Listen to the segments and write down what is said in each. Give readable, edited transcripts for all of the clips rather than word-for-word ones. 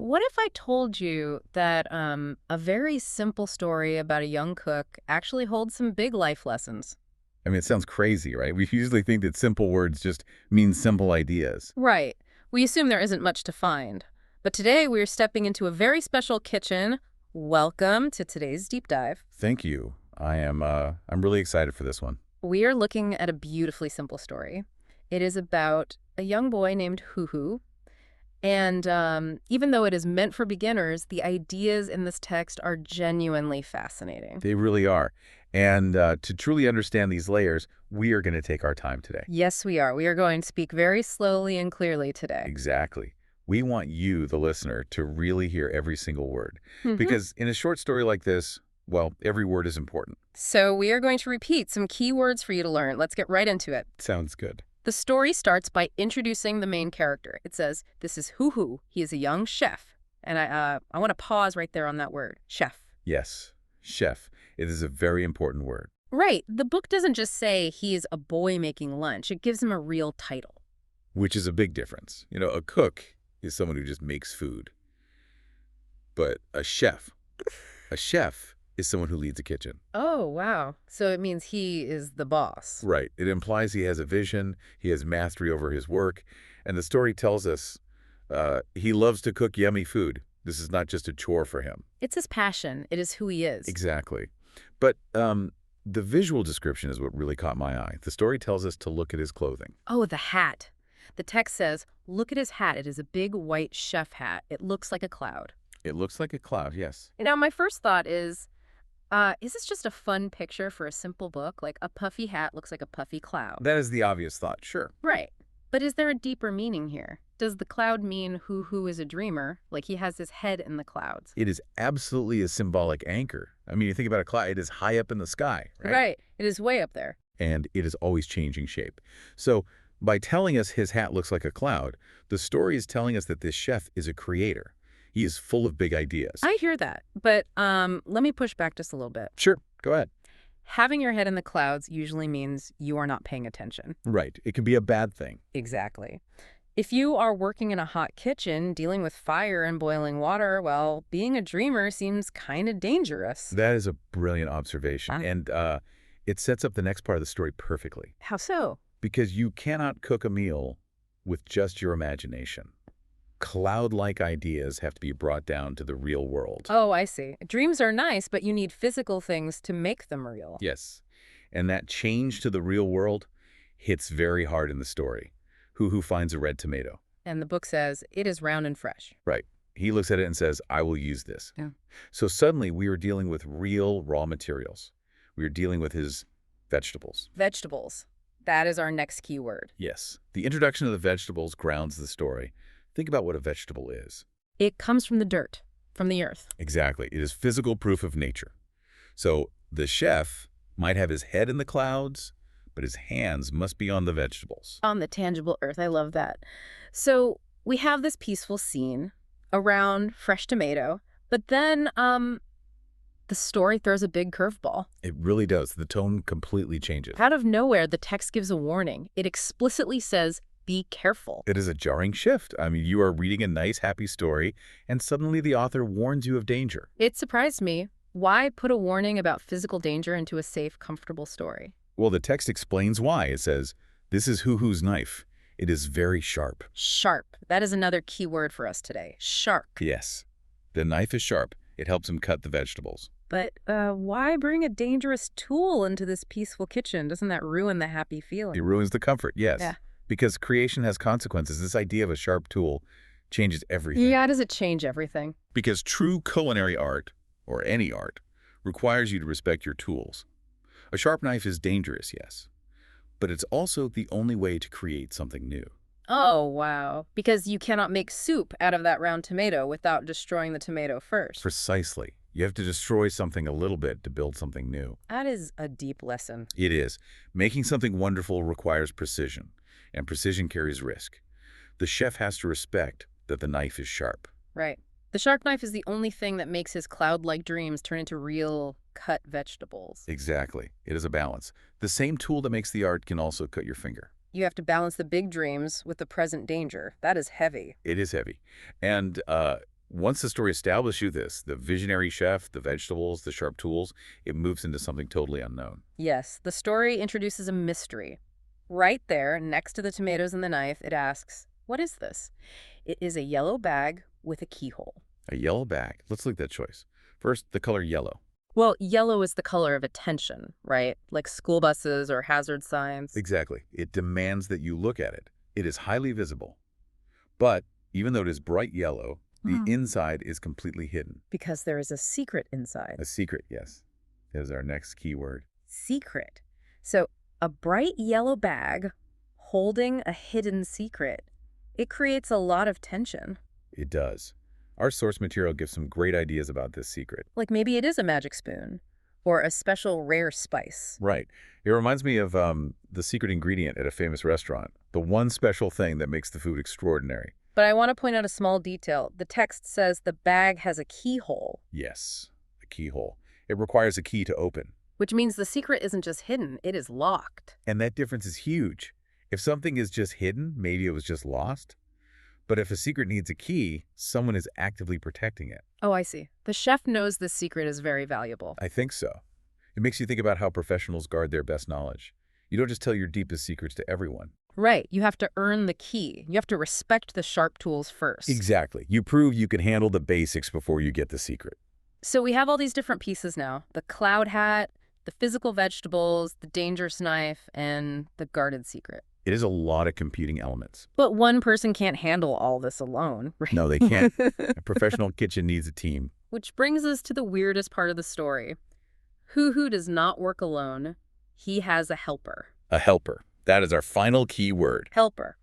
What if I told you that a very simple story about a young cook actually holds some big life lessons? I mean, it sounds crazy, right? We usually think that simple words just mean simple ideas. Right. We assume there isn't much to find. But today we're stepping into a very special kitchen. Welcome to today's deep dive. Thank you. I'm really excited for this one. We are looking at a beautifully simple story. It is about a young boy named Huhu. And even though it is meant for beginners, the ideas in this text are genuinely fascinating. They really are. And to truly understand these layers, we are going to take our time today. Yes, we are. We are going to speak very slowly and clearly today. Exactly. We want you, the listener, to really hear every single word. Because in a short story like this, well, every word is important. So we are going to repeat some key words for you to learn. Let's get right into it. Sounds good. The story starts by introducing the main character. It says, this is Huhu. He is a young chef. And I want to pause right there on that word, chef. Yes, chef. It is a very important word. Right. The book doesn't just say he is a boy making lunch. It gives him a real title. Which is a big difference. You know, a cook is someone who just makes food. But a chef is someone who leads a kitchen. Oh, wow. So it means he is the boss. Right. It implies he has a vision, he has mastery over his work, and the story tells us he loves to cook yummy food. This is not just a chore for him. It's his passion. It is who he is. Exactly. But the visual description is what really caught my eye. The story tells us to look at his clothing. Oh, the hat. The text says, look at his hat. It is a big white chef hat. It looks like a cloud. It looks like a cloud, yes. Now, my first thought is this just a fun picture for a simple book? Like a puffy hat looks like a puffy cloud. That is the obvious thought, sure. Right. But is there a deeper meaning here? Does the cloud mean Huhu is a dreamer? Like he has his head in the clouds? It is absolutely a symbolic anchor. I mean, you think about a cloud, it is high up in the sky, right? Right. It is way up there. And it is always changing shape. So by telling us his hat looks like a cloud, the story is telling us that this chef is a creator. He is full of big ideas. I hear that. But let me push back just a little bit. Sure. Go ahead. Having your head in the clouds usually means you are not paying attention. Right. It can be a bad thing. Exactly. If you are working in a hot kitchen, dealing with fire and boiling water, well, being a dreamer seems kind of dangerous. That is a brilliant observation. And it sets up the next part of the story perfectly. How so? Because you cannot cook a meal with just your imagination. Cloud-like ideas have to be brought down to the real world. Oh, I see. Dreams are nice, but you need physical things to make them real. Yes. And that change to the real world hits very hard in the story. Huhu finds a red tomato. And the book says, it is round and fresh. Right. He looks at it and says, I will use this. Yeah. So suddenly we are dealing with real raw materials. We are dealing with his vegetables. Vegetables. That is our next key word. Yes. The introduction of the vegetables grounds the story. Think about what a vegetable is. It comes from the dirt, from the earth. Exactly. It is physical proof of nature. So the chef might have his head in the clouds, but his hands must be on the vegetables. On the tangible earth. I love that. So we have this peaceful scene around fresh tomato, but then the story throws a big curveball. It really does. The tone completely changes. Out of nowhere, the text gives a warning. It explicitly says, be careful. It is a jarring shift. I mean, you are reading a nice, happy story, and suddenly the author warns you of danger. It surprised me. Why put a warning about physical danger into a safe, comfortable story? Well, the text explains why. It says, this is Huhu's knife. It is very sharp. Sharp. That is another key word for us today. Sharp. Yes. The knife is sharp. It helps him cut the vegetables. But why bring a dangerous tool into this peaceful kitchen? Doesn't that ruin the happy feeling? It ruins the comfort, yes. Yeah. Because creation has consequences. This idea of a sharp tool changes everything. Yeah, does it change everything? Because true culinary art, or any art, requires you to respect your tools. A sharp knife is dangerous, yes, but it's also the only way to create something new. Oh, wow. Because you cannot make soup out of that round tomato without destroying the tomato first. Precisely. You have to destroy something a little bit to build something new. That is a deep lesson. It is. Making something wonderful requires precision, and precision carries risk. The chef has to respect that the knife is sharp. Right. The sharp knife is the only thing that makes his cloud-like dreams turn into real cut vegetables. Exactly. It is a balance. The same tool that makes the art can also cut your finger. You have to balance the big dreams with the present danger. That is heavy. It is heavy. And Once the story establishes you this, the visionary chef, the vegetables, the sharp tools, it moves into something totally unknown. Yes, the story introduces a mystery. Right there, next to the tomatoes and the knife, it asks, what is this? It is a yellow bag with a keyhole. A yellow bag. Let's look at that choice. First, the color yellow. Well, yellow is the color of attention, right? Like school buses or hazard signs. Exactly. It demands that you look at it. It is highly visible. But even though it is bright yellow, the inside is completely hidden. Because there is a secret inside. A secret, yes. That is our next key word. Secret. So a bright yellow bag holding a hidden secret. It creates a lot of tension. It does. Our source material gives some great ideas about this secret. Like maybe it is a magic spoon or a special rare spice. Right. It reminds me of the secret ingredient at a famous restaurant. The one special thing that makes the food extraordinary. But I want to point out a small detail. The text says the bag has a keyhole. Yes, a keyhole. It requires a key to open. Which means the secret isn't just hidden, it is locked. And that difference is huge. If something is just hidden, maybe it was just lost. But if a secret needs a key, someone is actively protecting it. Oh, I see. The chef knows this secret is very valuable. I think so. It makes you think about how professionals guard their best knowledge. You don't just tell your deepest secrets to everyone. Right. You have to earn the key. You have to respect the sharp tools first. Exactly. You prove you can handle the basics before you get the secret. So we have all these different pieces now. The cloud hat, the physical vegetables, the dangerous knife, and the guarded secret. It is a lot of competing elements. But one person can't handle all this alone, right? No, they can't. A professional kitchen needs a team. Which brings us to the weirdest part of the story. Huhu does not work alone. He has a helper. A helper. That is our final key word. Helper.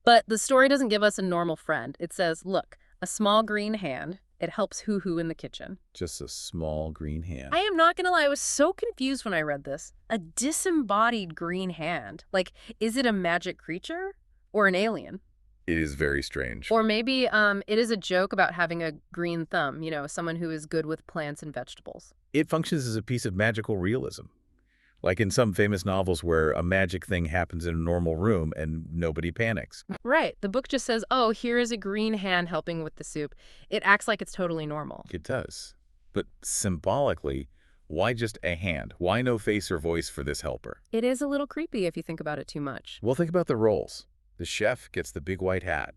But the story doesn't give us a normal friend. It says, look, a small green hand. It helps Huhu in the kitchen. Just a small green hand. I am not going to lie. I was so confused when I read this. A disembodied green hand. Like, is it a magic creature or an alien? It is very strange. Or maybe it is a joke about having a green thumb, you know, someone who is good with plants and vegetables. It functions as a piece of magical realism. Like in some famous novels where a magic thing happens in a normal room and nobody panics. Right. The book just says, oh, here is a green hand helping with the soup. It acts like it's totally normal. It does. But symbolically, why just a hand? Why no face or voice for this helper? It is a little creepy if you think about it too much. Well, think about the roles. The chef gets the big white hat.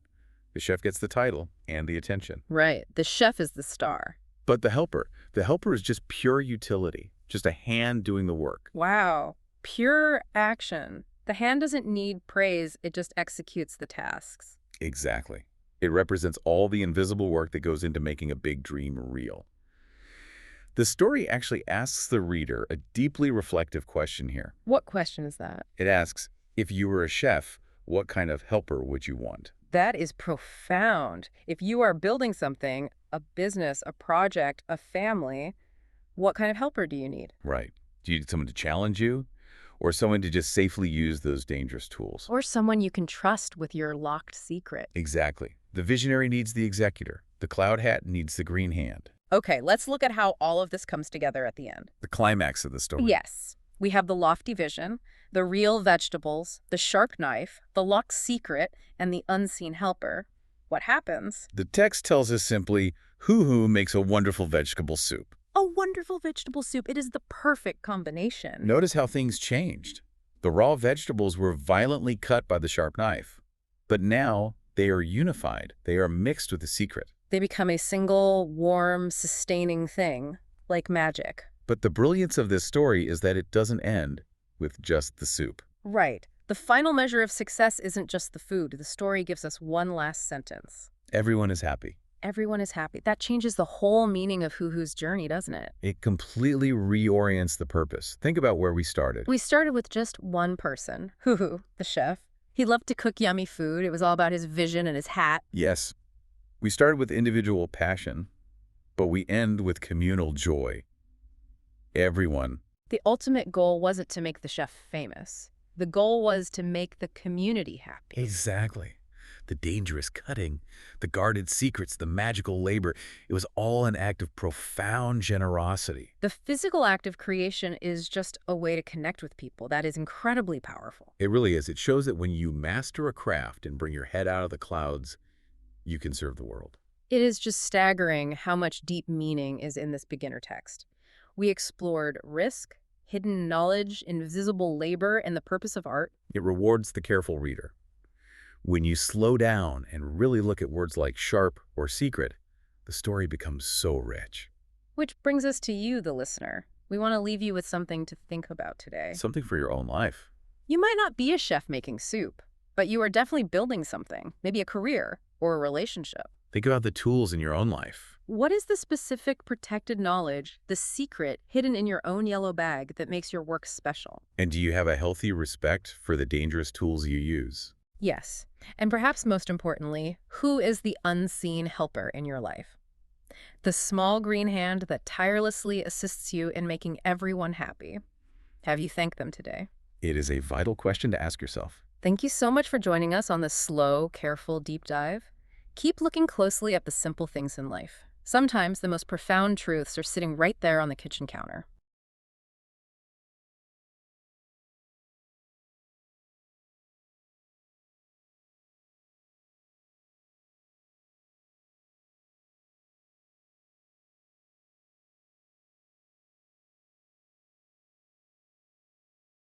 The chef gets the title and the attention. Right. The chef is the star. But the helper is just pure utility. Just a hand doing the work. Wow. Pure action. The hand doesn't need praise, it just executes the tasks. Exactly. It represents all the invisible work that goes into making a big dream real. The story actually asks the reader a deeply reflective question here. What question is that? It asks, if you were a chef, what kind of helper would you want? That is profound. If you are building something, a business, a project, a family, what kind of helper do you need? Right. Do you need someone to challenge you? Or someone to just safely use those dangerous tools? Or someone you can trust with your locked secret. Exactly. The visionary needs the executor. The cloud hat needs the green hand. Okay, let's look at how all of this comes together at the end. The climax of the story. Yes. We have the lofty vision, the real vegetables, the sharp knife, the locked secret, and the unseen helper. What happens? The text tells us simply, Huhu makes a wonderful vegetable soup. A wonderful vegetable soup. It is the perfect combination. Notice how things changed. The raw vegetables were violently cut by the sharp knife. But now they are unified. They are mixed with the secret. They become a single, warm, sustaining thing, like magic. But the brilliance of this story is that it doesn't end with just the soup. Right. The final measure of success isn't just the food. The story gives us one last sentence. Everyone is happy. Everyone is happy. That changes the whole meaning of Huhu's journey, doesn't it? It completely reorients the purpose. Think about where we started. We started with just one person, Huhu, the chef. He loved to cook yummy food. It was all about his vision and his hat. Yes. We started with individual passion, but we end with communal joy. Everyone. The ultimate goal wasn't to make the chef famous. The goal was to make the community happy. Exactly. The dangerous cutting, the guarded secrets, the magical labor, it was all an act of profound generosity. The physical act of creation is just a way to connect with people. That is incredibly powerful. It really is. It shows that when you master a craft and bring your head out of the clouds, you can serve the world. It is just staggering how much deep meaning is in this beginner text. We explored risk, hidden knowledge, invisible labor, and the purpose of art. It rewards the careful reader. When you slow down and really look at words like sharp or secret, the story becomes so rich. Which brings us to you, the listener. We want to leave you with something to think about today. Something for your own life. You might not be a chef making soup, but you are definitely building something, maybe a career or a relationship. Think about the tools in your own life. What is the specific protected knowledge, the secret hidden in your own yellow bag that makes your work special? And do you have a healthy respect for the dangerous tools you use? Yes, and perhaps most importantly, who is the unseen helper in your life? The small green hand that tirelessly assists you in making everyone happy. Have you thanked them today? It is a vital question to ask yourself. Thank you so much for joining us on this slow, careful deep dive. Keep looking closely at the simple things in life. Sometimes the most profound truths are sitting right there on the kitchen counter.